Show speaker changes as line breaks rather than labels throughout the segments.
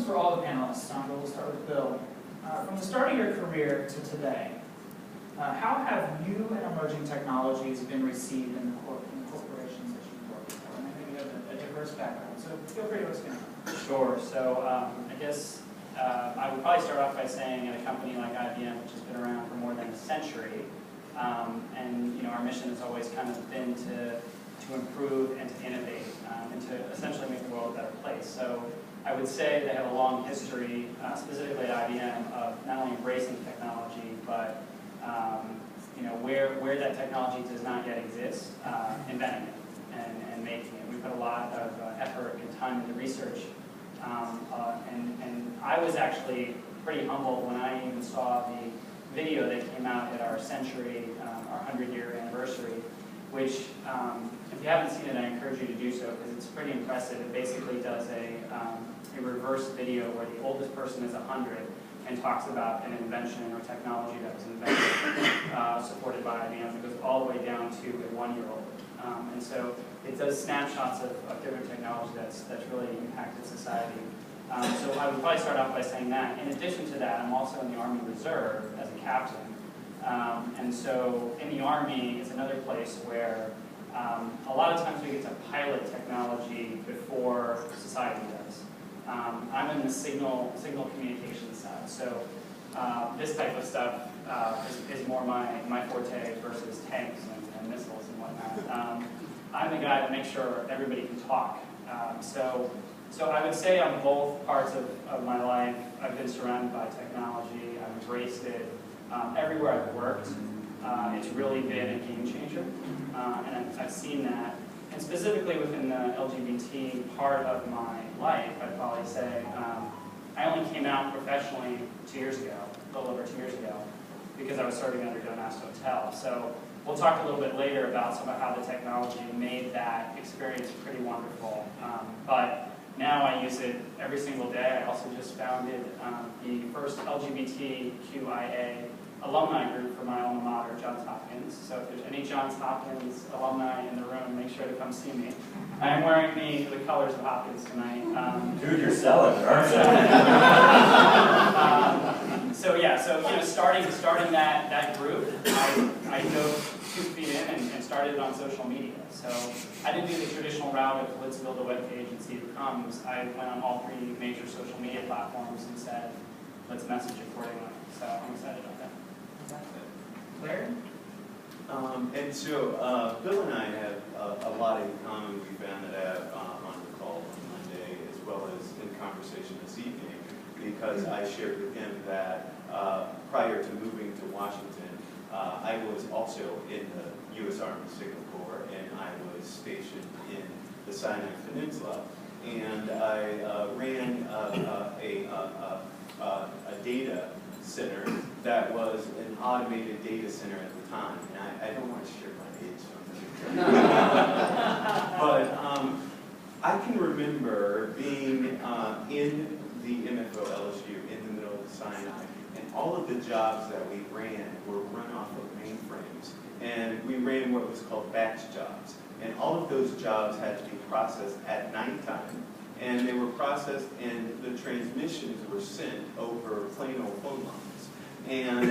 for all the panelists. We'll start with Bill. From the start of your career to today, how have new and emerging technologies been received in the corporations that you've worked for? And I think you have a diverse background, so feel free to expand.
Sure. So I guess I would probably start off by saying at a company like IBM, which has been around for more than a century, and our mission has always kind of been to improve and to innovate and to essentially make the world a better place. So I would say they have a long history, specifically at IBM, of not only embracing technology, but where that technology does not yet exist, inventing it and making it. We put a lot of effort and time into research, and I was actually pretty humbled when I even saw the video that came out at our century, our 100-year anniversary, which, if you haven't seen it, I encourage you to do so because it's pretty impressive. It basically does a reverse video where the oldest person is 100 and talks about an invention or technology that was invented, supported by IBM. It goes all the way down to a 1-year-old. And so it does snapshots of different technology that's really impacted society. So I would probably start off by saying that. In addition to that, I'm also in the Army Reserve as a captain. And so in the Army is another place where a lot of times we get to pilot technology before society does. I'm in the signal communications side, so this type of stuff is more my forte versus tanks and missiles and whatnot. I'm the guy that makes sure everybody can talk. So I would say on both parts of my life, I've been surrounded by technology. I've embraced it. Everywhere I've worked, it's really been a game changer, and I've seen that. And specifically within the LGBT part of my life, I'd probably say I only came out professionally 2 years ago, a little over 2 years ago, because I was serving under Joe Nast Hotel. So we'll talk a little bit later about some of how the technology made that experience pretty wonderful. But now I use it every single day. I also just founded the first LGBTQIA alumni group for my alma mater, Johns Hopkins. So if there's any Johns Hopkins alumni in the room, make sure to come see me. I am wearing the colors of Hopkins tonight.
Dude, you're selling it, aren't you?
So starting that group, I dove 2 feet in and started it on social media. So I didn't do the traditional route of let's build a web page and see who comes. I went on all 3 major social media platforms and said, let's message accordingly. So I'm excited about that.
Claire?
And so Bill and I have a lot in common. We found that out on the call on Monday, as well as in conversation this evening, because I shared with him that prior to moving to Washington, I was also in the U.S. Army Signal Corps, and I was stationed in the Sinai Peninsula, and I ran a data center that was an automated data center at the time. And I don't want to share my age, so I'm going to but I can remember being in the MFO LSU in the middle of the Sinai, and all of the jobs that we ran were run off of mainframes. And we ran what was called batch jobs. And all of those jobs had to be processed at nighttime. And they were processed, and the transmissions were sent over plain old phone lines. And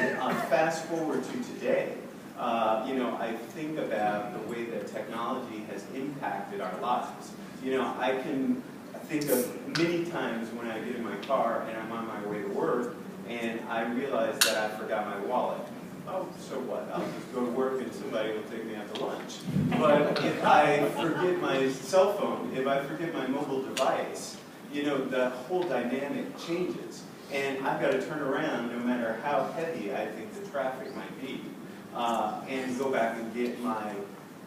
fast forward to today, I think about the way that technology has impacted our lives. I can think of many times when I get in my car and I'm on my way to work, and I realize that I forgot my wallet. Oh, so what? I'll just go to work and somebody will take me out to lunch. But if I forget my cell phone, if I forget my mobile device, the whole dynamic changes. And I've got to turn around no matter how heavy I think the traffic might be, and go back and get my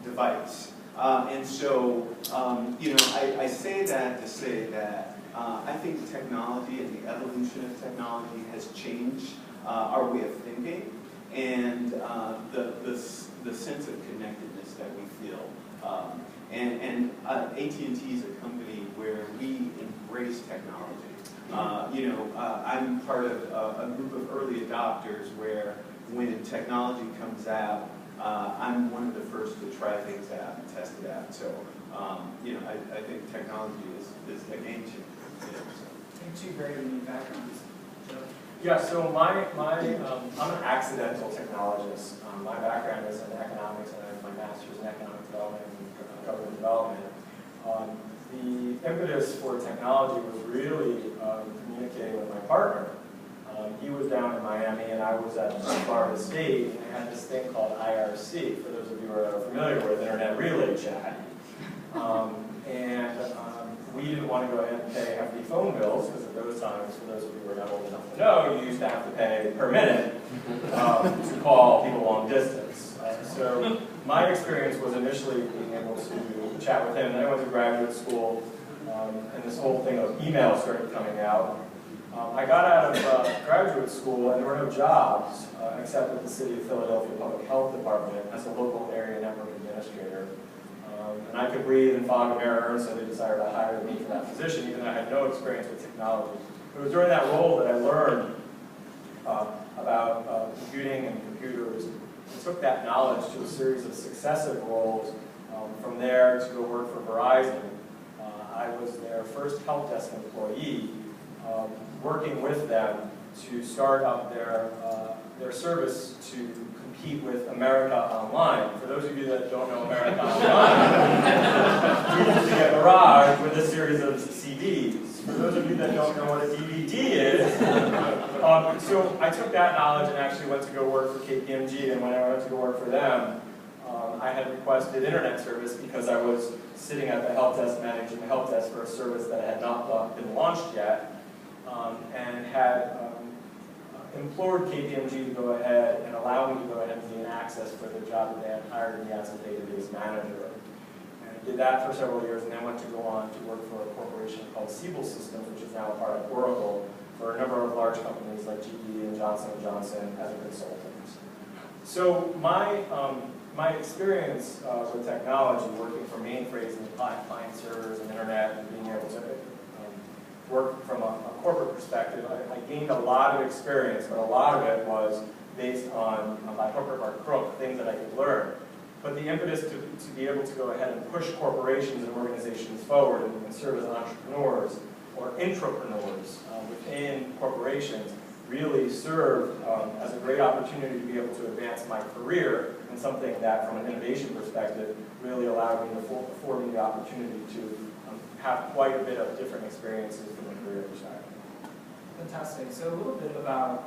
device. And so, I say that to say that I think technology and the evolution of technology has changed our way of thinking, and the sense of connectedness that we feel. And AT&T is a company where we embrace technology. I'm part of a group of early adopters where when technology comes out, I'm one of the first to try things out and test it out. So, I think technology is a game changer.
Two very unique backgrounds. Joe?
Yeah, so I'm an accidental technologist. My background is in economics, and I have my master's in economic development and government development. The impetus for technology was really communicating with my partner. He was down in Miami, and I was at Florida State, and I had this thing called IRC, for those of you who are familiar with Internet Relay Chat. We didn't want to go ahead and pay hefty phone bills, because at those times, for those of you who are not old enough to know, you used to have to pay per minute to call people long distance. So my experience was initially being able to chat with him. Then I went to graduate school, and this whole thing of email started coming out. I got out of graduate school, and there were no jobs, except at the City of Philadelphia Public Health Department as a local area network administrator. And I could breathe and fog of error, so they decided to hire me for that position, even though I had no experience with technology. It was during that role that I learned about computing and computers. I took that knowledge to a series of successive roles. From there to go work for Verizon. I was their first help desk employee, working with them to start up their service to compete with America Online. For those of you that don't know America Online, we used to get barraged with a series of CDs. For those of you that don't know what a DVD is, so I took that knowledge and actually went to go work for KPMG, and when I went to go work for them, I had requested internet service because I was sitting at the help desk managing the help desk for a service that had not been launched yet, and had implored KPMG to go ahead and allow me to go ahead and gain access for the job that they had hired me as a database manager. And I did that for several years, and then went to go on to work for a corporation called Siebel Systems, which is now a part of Oracle, for a number of large companies like GE and Johnson & Johnson as a consultant. So my experience with technology, working for mainframes and client servers and internet, and being able to work from a corporate perspective, I gained a lot of experience, but a lot of it was based on, by hook or by crook, things that I could learn. But the impetus to be able to go ahead and push corporations and organizations forward and serve as entrepreneurs or intrapreneurs within corporations really served as a great opportunity to be able to advance my career in something that, from an innovation perspective, really allowed me to afford me the opportunity to have quite a bit of different experiences from a career perspective.
Fantastic. So a little bit about